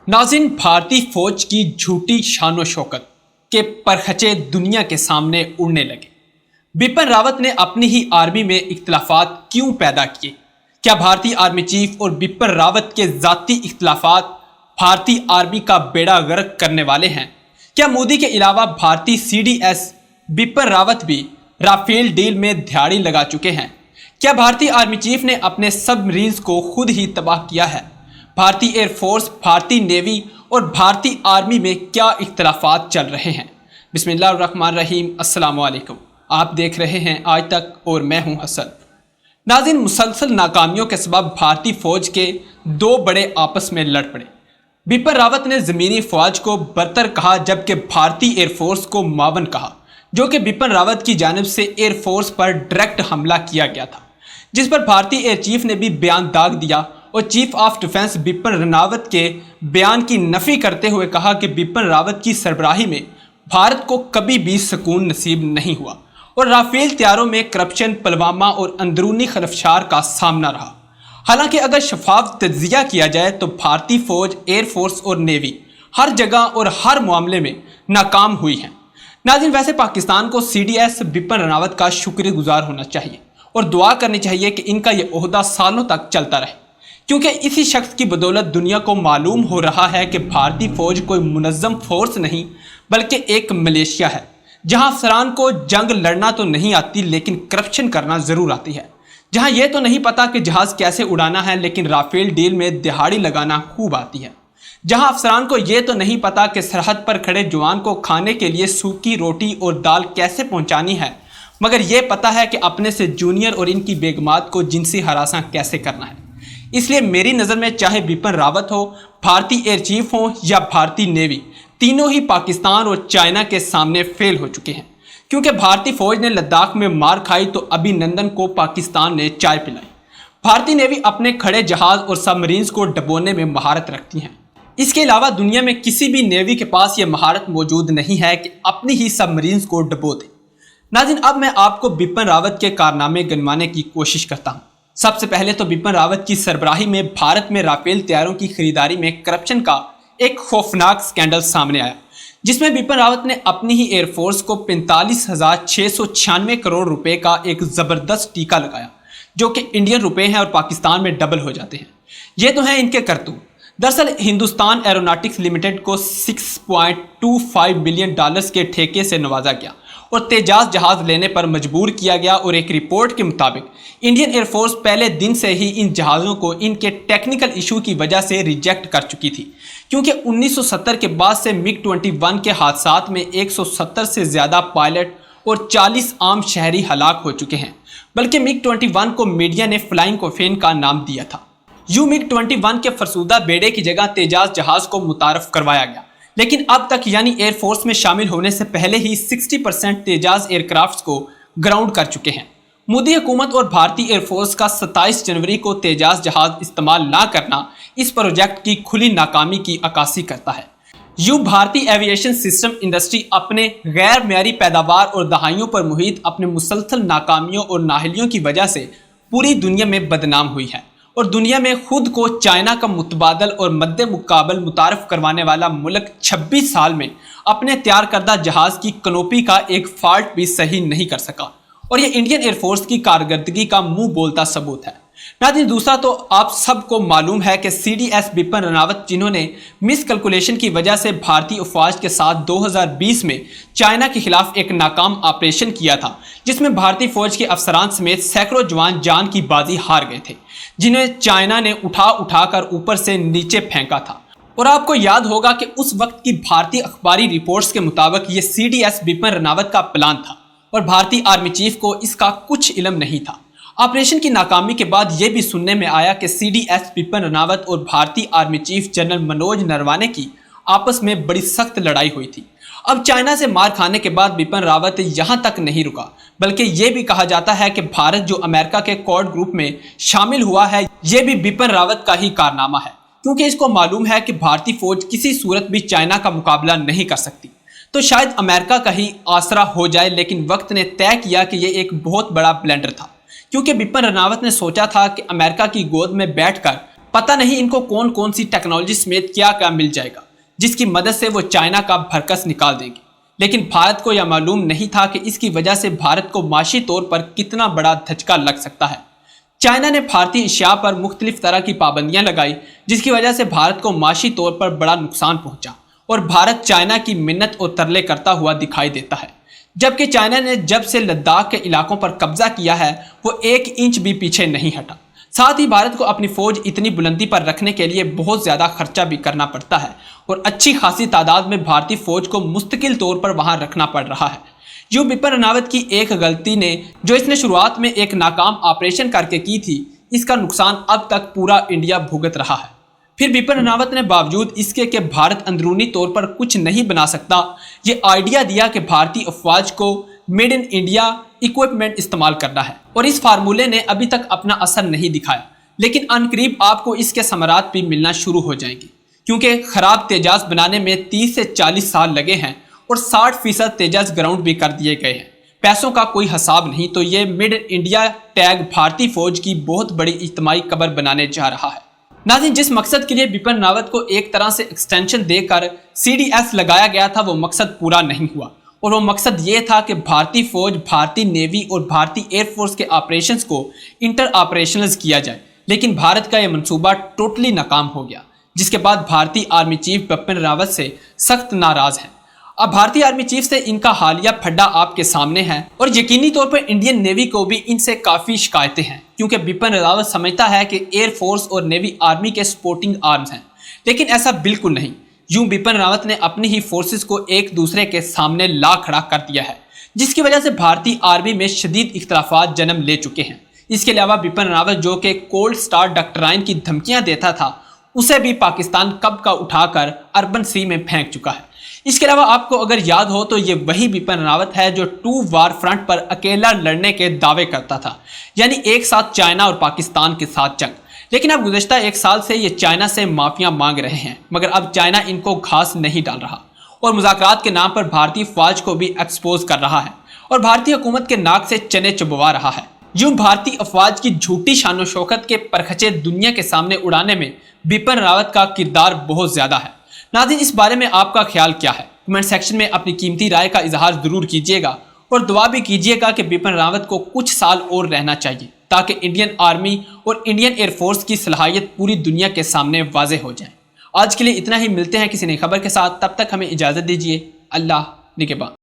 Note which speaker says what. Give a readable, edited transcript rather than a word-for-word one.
Speaker 1: नाज़रीन, भारतीय फौज की झूठी शान व शौकत के परखचे दुनिया के सामने उड़ने लगे। बिपिन रावत ने अपनी ही आर्मी में इख्तिलाफात क्यों पैदा किए? क्या भारतीय आर्मी चीफ और बिपिन रावत के ज़ाती इख्तिलाफात भारतीय आर्मी का बेड़ा गर्क करने वाले हैं? क्या मोदी के अलावा भारतीय CDS बिपिन रावत भी राफेल डील में दिहाड़ी लगा चुके हैं? क्या भारतीय आर्मी चीफ ने अपने सबमरीन्स को खुद ही तबाह किया है? भारतीय एयरफोर्स, भारतीय नेवी और भारतीय आर्मी में क्या इख्तिलाफात चल रहे हैं? बिस्मिल्लाहिर्रहमानिर्रहीम, अस्सलाम वालेकुम। आप देख रहे हैं आज तक और मैं हूं हसन। नाज़रीन, मुसलसल नाकामियों के सबब भारतीय फौज के दो बड़े आपस में लड़ पड़े। बिपिन रावत ने ज़मीनी फौज को बरतर कहा, जबकि भारतीय एयरफोर्स को मावन कहा, जो कि बिपिन रावत की जानिब से एयरफोर्स पर डायरेक्ट हमला किया गया था, जिस पर भारतीय एयर चीफ ने भी बयान दाग दिया और chief of defence Bipin Rawat के बयान की नफ़ी करते हुए कहा कि बिपिन रावत की सरबराही में भारत को कभी भी सुकून नसीब नहीं हुआ और राफेल तैयारों में करप्शन, पुलवामा और अंदरूनी खलफशार का सामना रहा। हालांकि अगर शफाफ तज्जिया किया जाए तो भारतीय फौज, एयरफोर्स और नेवी हर जगह और हर मामले में नाकाम हुई हैं। नाज़रीन, वैसे पाकिस्तान को CDS बिपिन रावत का शुक्रगुजार होना चाहिए और दुआ करनी चाहिए कि इनका ये ओहदा सालों तक चलता रहे, क्योंकि इसी शख्स की बदौलत दुनिया को मालूम हो रहा है कि भारतीय फौज कोई मुनज़्ज़म फोर्स नहीं बल्कि एक मलेशिया है, जहां अफसरान को जंग लड़ना तो नहीं आती लेकिन करप्शन करना ज़रूर आती है, जहां यह तो नहीं पता कि जहाज़ कैसे उड़ाना है लेकिन राफेल डील में दिहाड़ी लगाना खूब आती है, जहां अफसरान को यह तो नहीं पता कि सरहद पर खड़े जवान को खाने के लिए सूखी रोटी और दाल कैसे पहुंचानी है, मगर यह पता है कि अपने से जूनियर और इनकी बेगमात को जिनसी हरासा कैसे करना है। इसलिए मेरी नज़र में चाहे बिपिन रावत हो, भारतीय एयर चीफ हो या भारतीय नेवी, तीनों ही पाकिस्तान और चाइना के सामने फेल हो चुके हैं, क्योंकि भारतीय फौज ने लद्दाख में मार खाई तो अभिनंदन को पाकिस्तान ने चाय पिलाई। भारतीय नेवी अपने खड़े जहाज और सबमरीन्स को डुबोने में महारत रखती हैं। इसके अलावा दुनिया में किसी भी नेवी के पास यह महारत मौजूद नहीं है कि अपनी ही सबमरीन्स को डुबो दे। नाज़रीन, अब मैं आपको बिपिन रावत के कारनामे गिनवाने की कोशिश करता हूँ। सबसे पहले तो बिपिन रावत की सरबराही में भारत में राफेल तैयारों की खरीदारी में करप्शन का एक खौफनाक स्कैंडल सामने आया, जिसमें बिपिन रावत ने अपनी ही एयरफोर्स को 45,696 करोड़ रुपए का एक ज़बरदस्त टीका लगाया, जो कि इंडियन रुपए हैं और पाकिस्तान में डबल हो जाते हैं। ये तो हैं इनके करतूत। दरअसल हिंदुस्तान एरोनॉटिक्स लिमिटेड को $6.25 बिलियन के ठेके से नवाजा गया और तेजाज जहाज लेने पर मजबूर किया गया, और एक रिपोर्ट के मुताबिक इंडियन एयरफोर्स पहले दिन से ही इन जहाज़ों को इनके टेक्निकल इशू की वजह से रिजेक्ट कर चुकी थी, क्योंकि 1970 के बाद से MiG-21 के हादसात में 170 से ज़्यादा पायलट और 40 आम शहरी हलाक हो चुके हैं। बल्कि MiG-21 को मीडिया ने फ्लाइंग कोफेन का नाम दिया था। MiG-21 के फरसूदा बेड़े की जगह तेजाज जहाज़ को मुतारफ़ करवाया गया, लेकिन अब तक यानी एयरफोर्स में शामिल होने से पहले ही 60% तेजाज एयरक्राफ्ट्स को ग्राउंड कर चुके हैं। मोदी हुकूमत और भारतीय एयरफोर्स का 27 जनवरी को तेजाज जहाज इस्तेमाल ना करना इस प्रोजेक्ट की खुली नाकामी की अक्कासी करता है। यूं भारतीय एविएशन सिस्टम इंडस्ट्री अपने गैर मेयारी पैदावार और दहाइयों पर मुहित अपने मुसलसल नाकामियों और नाहलियों की वजह से पूरी दुनिया में बदनाम हुई है, और दुनिया में खुद को चाइना का मुतबादल और मद्दे मुकाबल मुतारफ़ करवाने वाला मुल्क 26 साल में अपने तैयार करदा जहाज़ की कनोपी का एक फॉल्ट भी सही नहीं कर सका, और ये इंडियन एयरफोर्स की कारकर्दगी का मुंह बोलता सबूत है। नाज़रीन, दूसरा तो आप सबको मालूम है कि CDS बिपिन रावत, जिन्होंने मिस कैलकुलेशन की वजह से भारतीय अफवाज के साथ 2020 में चाइना के खिलाफ एक नाकाम ऑपरेशन किया था, जिसमें भारतीय फौज के अफसरान समेत सैकड़ों जवान जान की बाजी हार गए थे, जिन्हें चाइना ने उठा कर ऊपर से नीचे फेंका था। और आपको याद होगा कि उस वक्त की भारतीय अखबारी रिपोर्ट्स के मुताबिक ये CDS बिपिन रावत का प्लान था और भारतीय आर्मी चीफ को इसका कुछ इल्म नहीं था। ऑपरेशन की नाकामी के बाद यह भी सुनने में आया कि CDS बिपिन रावत और भारतीय army chief general Manoj Naravane की आपस में बड़ी सख्त लड़ाई हुई थी। अब चाइना से मार खाने के बाद बिपिन रावत यहाँ तक नहीं रुका, बल्कि ये भी कहा जाता है कि भारत जो अमेरिका के क्वाड ग्रुप में शामिल हुआ है, ये भी बिपिन रावत का ही कारनामा है, क्योंकि इसको मालूम है कि भारतीय फौज किसी सूरत भी चाइना का मुकाबला नहीं कर सकती, तो शायद अमेरिका का ही आसरा हो जाए। लेकिन वक्त ने तय किया कि यह एक बहुत बड़ा ब्लेंडर था, क्योंकि बिपिन रावत ने सोचा था कि अमेरिका की गोद में बैठकर पता नहीं इनको कौन कौन सी टेक्नोलॉजी समेत क्या क्या मिल जाएगा जिसकी मदद से वो चाइना का भरकस निकाल देंगे। लेकिन भारत को यह मालूम नहीं था कि इसकी वजह से भारत को माशी तौर पर कितना बड़ा धचका लग सकता है। चाइना ने भारतीय एशिया पर मुख्तलिफ तरह की पाबंदियां लगाई जिसकी वजह से भारत को माशी तौर पर बड़ा नुकसान पहुंचा और भारत चाइना की मिन्नत और तरले करता हुआ दिखाई देता है। जबकि चाइना ने जब से लद्दाख के इलाकों पर कब्जा किया है वो 1 इंच भी पीछे नहीं हटा। साथ ही भारत को अपनी फौज इतनी बुलंदी पर रखने के लिए बहुत ज़्यादा खर्चा भी करना पड़ता है और अच्छी खासी तादाद में भारतीय फौज को मुस्तकिल तौर पर वहां रखना पड़ रहा है। यूं बिपिन रावत की एक गलती ने जो इसने शुरुआत में एक नाकाम ऑपरेशन करके की थी, इसका नुकसान अब तक पूरा इंडिया भुगत रहा है। फिर बिपिन रावत ने बावजूद इसके कि भारत अंदरूनी तौर पर कुछ नहीं बना सकता, ये आइडिया दिया कि भारतीय अफवाज को मेड इन इंडिया इक्विपमेंट इस्तेमाल करना है और इस फार्मूले ने अभी तक अपना असर नहीं दिखाया। लेकिन अनकरीब आपको इसके समरात भी मिलना शुरू हो जाएंगे क्योंकि खराब तेजाज बनाने में 30 से 40 साल लगे हैं और 60% तेजाज ग्राउंड भी कर दिए गए हैं। पैसों का कोई हिसाब नहीं तो ये मेड इन इंडिया टैग भारतीय फौज की बहुत बड़ी इज्तिमाई कबर बनाने जा रहा है। नाज़रीन, जिस मकसद के लिए बिपिन रावत को एक तरह से एक्सटेंशन देकर CDS लगाया गया था वो मकसद पूरा नहीं हुआ और वो मकसद ये था कि भारतीय फौज, भारतीय नेवी और भारतीय एयरफोर्स के ऑपरेशंस को इंटर ऑपरेशनल किया जाए। लेकिन भारत का यह मंसूबा टोटली नाकाम हो गया जिसके बाद भारतीय आर्मी चीफ बिपिन रावत से सख्त नाराज हैं। अब भारतीय आर्मी चीफ से इनका हालिया फड्डा आपके सामने है और यकीनी तौर पर इंडियन नेवी को भी इनसे काफ़ी शिकायतें हैं क्योंकि बिपिन रावत समझता है कि एयरफोर्स और नेवी आर्मी के सपोर्टिंग आर्म्स हैं। लेकिन ऐसा बिल्कुल नहीं। यूं बिपिन रावत ने अपनी ही फोर्सेस को एक दूसरे के सामने ला खड़ा कर दिया है जिसकी वजह से भारतीय आर्मी में शदीद इख्तलाफात जन्म ले चुके हैं। इसके अलावा बिपिन रावत जो कि कोल्ड स्टार डॉक्ट्राइन की धमकियां देता था उसे भी पाकिस्तान कब का उठाकर अर्बन सी में फेंक चुका है। इसके अलावा आपको अगर याद हो तो ये वही बिपिन रावत है जो 2 वार फ्रंट पर अकेला लड़ने के दावे करता था, यानी एक साथ चाइना और पाकिस्तान के साथ जंग। लेकिन अब गुज़श्ता 1 साल से ये चाइना से माफियां मांग रहे हैं मगर अब चाइना इनको घास नहीं डाल रहा और मुज़ाकरात के नाम पर भारतीय फौज को भी एक्सपोज कर रहा है और भारतीय हुकूमत के नाक से चने चुबवा रहा है। यूं भारतीय अफवाज की झूठी शान शौकत के परखचे दुनिया के सामने उड़ाने में बिपिन रावत का किरदार बहुत ज़्यादा है। नाज़रीन, इस बारे में आपका ख्याल क्या है? कमेंट सेक्शन में अपनी कीमती राय का इजहार ज़रूर कीजिएगा और दुआ भी कीजिएगा कि बिपिन रावत को कुछ साल और रहना चाहिए ताकि इंडियन आर्मी और इंडियन एयरफोर्स की सलाहियत पूरी दुनिया के सामने वाज़ेह हो जाए। आज के लिए इतना ही, मिलते हैं किसी नई खबर के साथ, तब तक हमें इजाज़त दीजिए। अल्लाह निगहबान।